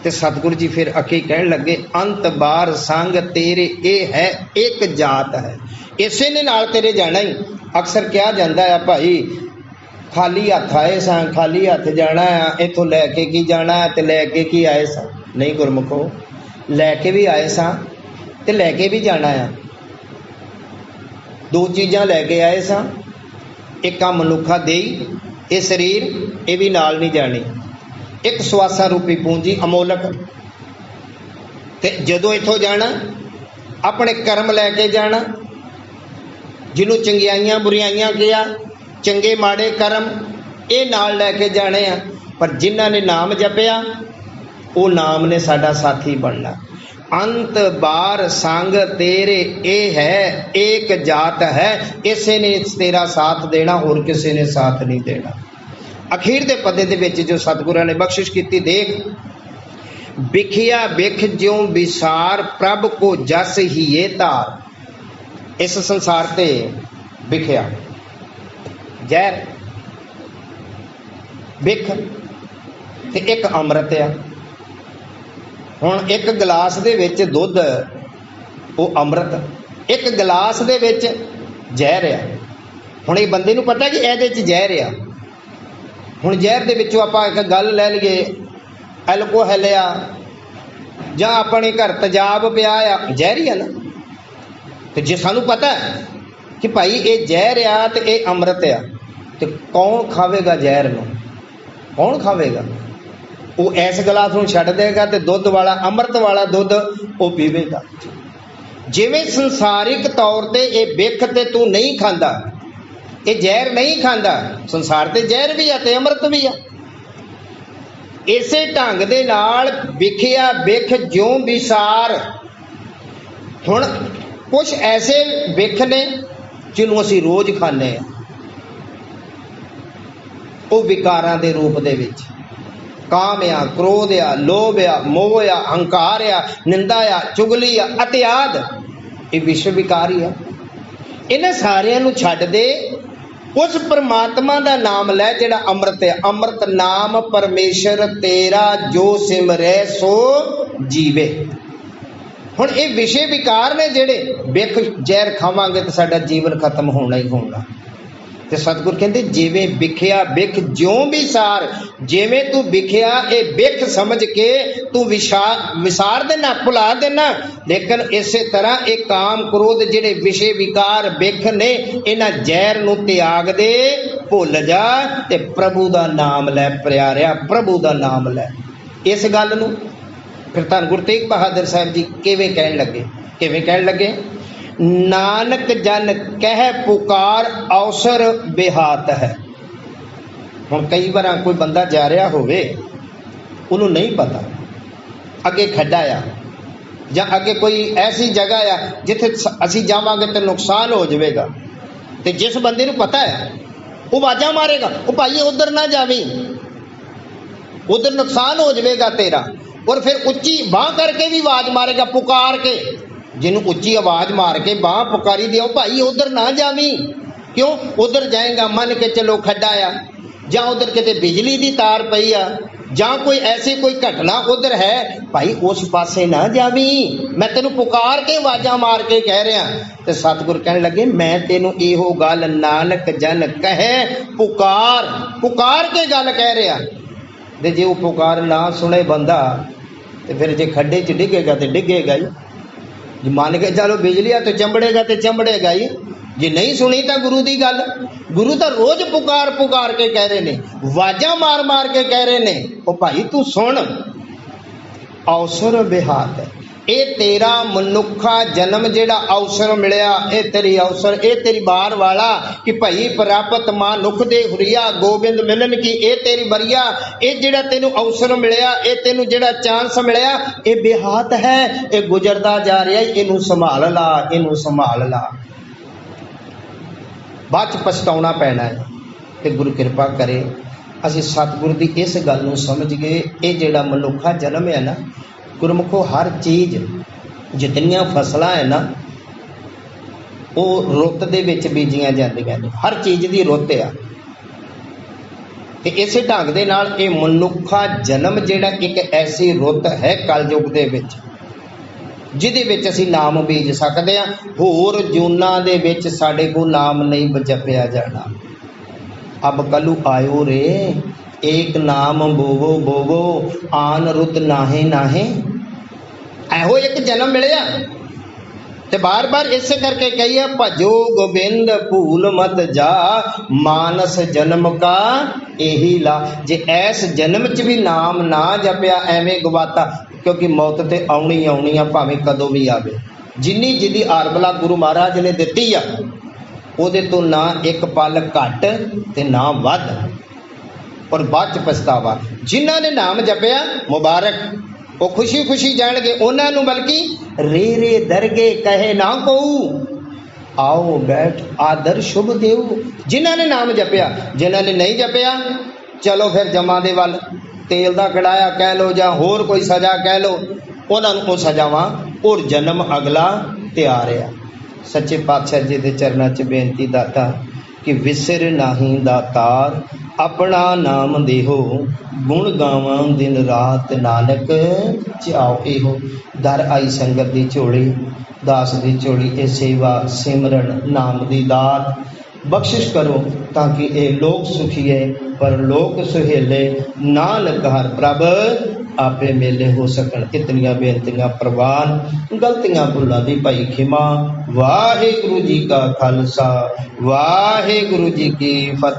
ते सतगुरु जी फिर अके कहन लगे, अंत बार संग तेरे ये है एक जात है। इसे ने नाल तेरे जाना ही। अक्सर कहा जाता है भाई खाली हथ आए सा, खाली हथ जाना है, इथों लैके की जाना है ते लैके की आए सा। नहीं गुरमुखो, लैके भी आए सा ते लैके भी जाना है। दो चीज़ां लैके आए सा, एक आ मनुखा देही, ये शरीर, ये भी नाल नहीं जानी। एक सुआसा रूपी पूंजी अमोलक, ते जदों इथों जाना अपने कर्म लैके जाना, जिन्हों चंगियाइयां बुरियाइयां किया, चंगे माड़े कर्म ये नाल लैके जाने आ। पर जिन्हां ने नाम जपिया, वो नाम ने साडा साथी बनना। अंत बार संग तेरे ए है एक जात है। इसे ने तेरा साथ देना, होर किसी ने साथ नहीं देना। अखीर दे पदे दे विच जो सतगुरां ने बख्शिश की, देख बिखिया बिख ज्यों विसार प्रभ को जस ही ये तार। इस संसार ते बिखिया जहर, बिख ते एक अमृत आ। हुण एक गिलास दे विच दुध, वो अमृत, एक गिलास दे विच जहर आ। हुण ये बंदे नूं पता कि इहदे च जहर आ। हुण जहर दे विचों आपां एक गल लै लईए, एल्कोहल आ जां अपने घर तेजाब पिया आ, जहर ही है ना। तो जे सानू पता है कि भाई ये जहर आ ते ये अमृत आ, तो कौन खावेगा जहर नूं? कौन खावेगा? वो इस गिलास नूं छड्ड देगा ते दुध वाला, अमृत वाला दुध वो पीवेगा। जिवें संसारिक तौर ते ये बिख ते तू नहीं खांदा, ये जहर नहीं खांदा, संसार ते जहर भी है ते अमृत भी है। इसे ढंग दे नाल विखिया बिख ज्यों विसार। हुण कुछ ऐसे बिख ने जिन्हों असीं रोज खाने, वो विकारां दे रूप दे विच काम आ, क्रोध आ, लोभ आ, मोह आ, हंकार आ, निंदा आ, चुगली आ, अत्याद, ये विश्व विकार ही है। इन्हां सारियां नूं छड्ड दे, उस परमात्मा का नाम लै जिहड़ा अमृत है। अमृत नाम परमेश्वर तेरा जो सिमरै सो जीवे। ਹੁਣ ਇਹ ਵਿਸ਼ੇ ਵਿਕਾਰ ਨੇ ਜਿਹੜੇ, ਬਿਖ ਜ਼ਹਿਰ ਖਾਵਾਂਗੇ ਤਾਂ ਸਾਡਾ ਜੀਵਨ ਖਤਮ ਹੋਣਾ ਹੀ ਹੋਣਾ। ਤੇ ਸਤਿਗੁਰ ਕਹਿੰਦੇ ਜਿਵੇਂ ਵਿਖਿਆ ਬਿਖ ਜਿਉਂ ਵਿਸਾਰ, ਜਿਵੇਂ ਤੂੰ ਵਿਖਿਆ ਇਹ ਬਿਖ ਸਮਝ ਕੇ ਤੂੰ ਵਿਸਾਰ ਦੇਣਾ, ਭੁਲਾ ਦੇਣਾ। ਲੇਕਿਨ ਇਸੇ ਤਰ੍ਹਾਂ ਇਹ ਕਾਮ ਕ੍ਰੋਧ ਜਿਹੜੇ ਵਿਸ਼ੇ ਵਿਕਾਰ ਬਿਖ ਨੇ, ਇਹਨਾਂ ਜ਼ਹਿਰ ਨੂੰ ਤਿਆਗ ਦੇ, ਭੁੱਲ ਜਾ ਤੇ ਪ੍ਰਭੂ ਦਾ ਨਾਮ ਲੈ ਪਿਆਰਿਆ, ਪ੍ਰਭੂ ਦਾ ਨਾਮ ਲੈ। ਇਸ ਗੱਲ ਨੂੰ ਫਿਰ ਧੰਨ ਗੁਰੂ ਤੇਗ ਬਹਾਦਰ ਸਾਹਿਬ ਜੀ ਕਿਵੇਂ ਕਹਿਣ ਲੱਗੇ, ਕਿਵੇਂ ਕਹਿਣ ਲੱਗੇ? ਨਾਨਕ ਜਨ ਕਹਿ ਪੁਕਾਰ ਅਵਸਰ ਬਿਹਾਤ ਹੈ। ਹੁਣ ਕਈ ਵਾਰ ਕੋਈ ਬੰਦਾ ਜਾ ਰਿਹਾ ਹੋਵੇ, ਉਹਨੂੰ ਨਹੀਂ ਪਤਾ ਅੱਗੇ ਖੱਡਾ ਆ ਜਾਂ ਅੱਗੇ ਕੋਈ ਐਸੀ ਜਗ੍ਹਾ ਆ ਜਿੱਥੇ ਅਸੀਂ ਜਾਵਾਂਗੇ ਤੇ ਨੁਕਸਾਨ ਹੋ ਜਾਵੇਗਾ, ਤੇ ਜਿਸ ਬੰਦੇ ਨੂੰ ਪਤਾ ਹੈ ਉਹ ਆਵਾਜ਼ਾਂ ਮਾਰੇਗਾ, ਉਹ ਭਾਈ ਉਧਰ ਨਾ ਜਾਵੀਂ, ਉਧਰ ਨੁਕਸਾਨ ਹੋ ਜਾਵੇਗਾ ਤੇਰਾ। ਔਰ ਫਿਰ ਉੱਚੀ ਬਾਂਹ ਕਰਕੇ ਵੀ ਆਵਾਜ਼ ਮਾਰੇਗਾ, ਪੁਕਾਰ ਕੇ, ਜਿਹਨੂੰ ਉੱਚੀ ਆਵਾਜ਼ ਮਾਰ ਕੇ ਬਾਂਹ ਪੁਕਾਰੀ ਦਿਓ, ਭਾਈ ਉਧਰ ਨਾ ਜਾਵੀਂ। ਕਿਉਂ? ਉਧਰ ਜਾਏਗਾ ਮੰਨ ਕੇ ਚਲੋ ਖੱਡਾ ਆ, ਜਾਂ ਉਧਰ ਕਿਤੇ ਬਿਜਲੀ ਦੀ ਤਾਰ ਪਈ ਆ, ਜਾਂ ਕੋਈ ਐਸੀ ਕੋਈ ਘਟਨਾ ਉਧਰ ਹੈ, ਭਾਈ ਉਸ ਪਾਸੇ ਨਾ ਜਾਵੀਂ, ਮੈਂ ਤੈਨੂੰ ਪੁਕਾਰ ਕੇ ਆਵਾਜ਼ਾਂ ਮਾਰ ਕੇ ਕਹਿ ਰਿਹਾ। ਤੇ ਸਤਿਗੁਰ ਕਹਿਣ ਲੱਗੇ ਮੈਂ ਤੈਨੂੰ ਇਹੋ ਗੱਲ ਨਾਨਕ ਜਨ ਕਹੇ ਪੁਕਾਰ, ਪੁਕਾਰ ਕੇ ਗੱਲ ਕਹਿ ਰਿਹਾ। ਤੇ ਜੇ ਉਹ ਪੁਕਾਰ ਨਾ ਸੁਣੇ ਬੰਦਾ, ਤੇ ਫਿਰ ਜੇ ਖੱਡੇ 'ਚ ਡਿੱਗੇਗਾ ਤੇ ਡਿੱਗੇਗਾ ਹੀ। ਜੇ ਮੰਨ ਕੇ ਚਲੋ ਬਿਜਲੀ ਆ ਤੇ ਚੰਬੜੇਗਾ ਤੇ ਚੰਬੜੇਗਾ ਹੀ। ਜੇ ਨਹੀਂ ਸੁਣੀ ਤਾਂ ਗੁਰੂ ਦੀ ਗੱਲ, ਗੁਰੂ ਤਾਂ ਰੋਜ਼ ਪੁਕਾਰ ਪੁਕਾਰ ਕੇ ਕਹਿ ਰਹੇ ਨੇ, ਆਵਾਜ਼ਾਂ ਮਾਰ ਮਾਰ ਕੇ ਕਹਿ ਰਹੇ ਨੇ, ਉਹ ਭਾਈ ਤੂੰ ਸੁਣ। ਅਵਸਰ ਬਿਹਾਤ ਹੈ, ਇਹ ਤੇਰਾ ਮਨੁੱਖਾ ਜਨਮ ਜਿਹੜਾ ਅਵਸਰ ਮਿਲਿਆ, ਇਹ ਤੇਰੀ ਅਵਸਰ, ਇਹ ਤੇਰੀ ਬਾਰ ਵਾਲਾ ਕਿ ਭਾਈ ਪ੍ਰਾਪਤ ਮਨੁੱਖ ਦੇ ਹੁਰੀਆ ਗੋਬਿੰਦ ਮਿਲਣ ਕੀ, ਇਹ ਤੇਰੀ ਬਰੀਆ, ਇਹ ਜਿਹੜਾ ਤੈਨੂੰ ਅਵਸਰ ਮਿਲਿਆ, ਇਹ ਤੈਨੂੰ ਜਿਹੜਾ ਚਾਂਸ ਮਿਲਿਆ, ਇਹ ਬਿਹਾਤ ਹੈ, ਇਹ ਗੁਜ਼ਰਦਾ ਜਾ ਰਿਹਾ, ਇਹਨੂੰ ਸੰਭਾਲ ਲਾ, ਇਹਨੂੰ ਸੰਭਾਲ ਲਾ। ਬਾਅਦ 'ਚ ਪਛਤਾਉਣਾ ਪੈਣਾ ਹੈ। ਤੇ ਗੁਰੂ ਕਿਰਪਾ ਕਰੇ ਅਸੀਂ ਸਤਿਗੁਰ ਦੀ ਇਸ ਗੱਲ ਨੂੰ ਸਮਝ ਗਏ। ਇਹ ਜਿਹੜਾ ਮਨੁੱਖਾ ਜਨਮ ਹੈ ਨਾ, ਗੁਰਮੁਖੋ ਹਰ ਚੀਜ਼, ਜਿਤਨੀਆਂ ਫਸਲਾਂ ਹੈ ਨਾ, ਉਹ ਰੁੱਤ ਦੇ ਵਿੱਚ ਬੀਜੀਆਂ ਜਾਂਦੀਆਂ ਨੇ, ਹਰ ਚੀਜ਼ ਦੀ ਰੁੱਤ ਆ। ਤੇ ਇਸੇ ਢੰਗ ਦੇ ਨਾਲ ਇਹ ਮਨੁੱਖਾ ਜਨਮ ਜਿਹੜਾ ਇੱਕ ਐਸੀ ਰੁੱਤ ਹੈ ਕਲਯੁਗ ਦੇ ਵਿੱਚ, ਜਿਹਦੇ ਵਿੱਚ ਅਸੀਂ ਨਾਮ ਬੀਜ ਸਕਦੇ ਹਾਂ। ਹੋਰ ਜੂਨਾਂ ਦੇ ਵਿੱਚ ਸਾਡੇ ਕੋਲ ਨਾਮ ਨਹੀਂ ਜਪਿਆ ਜਾਣਾ। ਅਬ ਕਲੂ ਆਇਓ ਰੇ ਏਕ ਨਾਮ ਬੋਵੋ ਬੋਵੋ ਆਨ ਰੁੱਤ ਨਾਹੇ ਨਾਹੇ। ਇਹੋ ਇੱਕ ਜਨਮ ਮਿਲਿਆ ਤੇ ਬਾਰ ਬਾਰ ਇਸੇ ਕਰਕੇ ਕਹੀਏ ਭਜੋ ਗੋਬਿੰਦ ਭੂਲ ਮਤ ਜਾ ਮਾਨਸ ਜਨਮ ਕਾ ਇਹੀ ਲਾ। ਜੇ ਐਸ ਜਨਮ 'ਚ ਵੀ ਨਾਮ ਨਾ ਜਪਿਆ ਐਵੇਂ ਗਵਾਤਾ, ਕਿਉਂਕਿ ਮੌਤ ਤੇ ਆਉਣੀ ਆਉਣੀ ਆ, ਭਾਵੇਂ ਕਦੋਂ ਵੀ ਆਵੇ। ਜਿੰਨੀ ਜਿਹਦੀ ਆਰਬਲਾ ਗੁਰੂ ਮਹਾਰਾਜ ਨੇ ਦਿੱਤੀ ਆ, ਉਹਦੇ ਤੋਂ ਨਾ ਇੱਕ ਪਲ ਘੱਟ ਤੇ ਨਾ ਵੱਧ, ਔਰ ਬਾਅਦ 'ਚ ਪਛਤਾਵਾ। ਜਿਨ੍ਹਾਂ ਨੇ ਨਾਮ ਜਪਿਆ ਮੁਬਾਰਕ, ਉਹ ਖੁਸ਼ੀ ਖੁਸ਼ੀ ਜਾਣਗੇ ਉਹਨਾਂ ਨੂੰ, ਬਲਕਿ ਰੇ ਰੇ ਦਰਗੇ ਕਹੇ ਨਾ ਕਹੂ ਆਓ ਬੈਠ ਆਦਰ ਸ਼ੁਭ ਦੇਉ। ਜਿਨ੍ਹਾਂ ਨੇ ਨਾਮ ਜਪਿਆ, ਜਿਨ੍ਹਾਂ ਨੇ ਨਹੀਂ ਜਪਿਆ, ਚਲੋ ਫਿਰ ਜਮਾਂ ਦੇ ਵੱਲ, ਤੇਲ ਦਾ ਕੜਾਇਆ ਕਹਿ ਲਓ ਜਾਂ ਹੋਰ ਕੋਈ ਸਜ਼ਾ ਕਹਿ ਲਓ, ਉਹਨਾਂ ਨੂੰ ਉਹ ਸਜ਼ਾਵਾਂ, ਔਰ ਜਨਮ ਅਗਲਾ ਤਿਆਰ ਆ। ਸੱਚੇ ਪਾਤਸ਼ਾਹ ਜੀ ਦੇ ਚਰਨਾਂ 'ਚ ਬੇਨਤੀ ਦਾਤਾ ਕਿ ਵਿਸਰ ਨਾਹੀਂ ਦਾਤਾਰ ਆਪਣਾ ਨਾਮ ਦੇਹੋ ਗੁਣ ਗਾਵਾਂ ਦਿਨ ਰਾਤ ਨਾਨਕ ਚਾਓ ਇਹੋ। ਦਰ ਆਈ ਸੰਗਤ ਦੀ ਝੋਲੀ, ਦਾਸ ਦੀ ਝੋਲੀ, ਇਹ ਸੇਵਾ ਸਿਮਰਨ ਨਾਮ ਦੀ ਦਾਤ ਬਖਸ਼ਿਸ਼ ਕਰੋ ਤਾਂ ਕਿ ਇਹ ਲੋਕ ਸੁਖੀਏ ਪਰ ਲੋਕ ਸੁਹੇਲੇ, ਨਾਨਕ ਹਰ ਪ੍ਰਭ ਆਪੇ ਮੇਲੇ ਹੋ ਸਕਣ। ਇਤਨੀਆਂ ਬੇਨਤੀਆਂ ਪ੍ਰਵਾਨ, ਗਲਤੀਆਂ ਭੁੱਲਾਂ ਦੀ ਭਾਈ ਖਿਮਾ। ਵਾਹਿਗੁਰੂ ਜੀ ਕਾ ਖਾਲਸਾ, ਵਾਹਿਗੁਰੂ ਜੀ ਕੀ ਫਤਿਹ।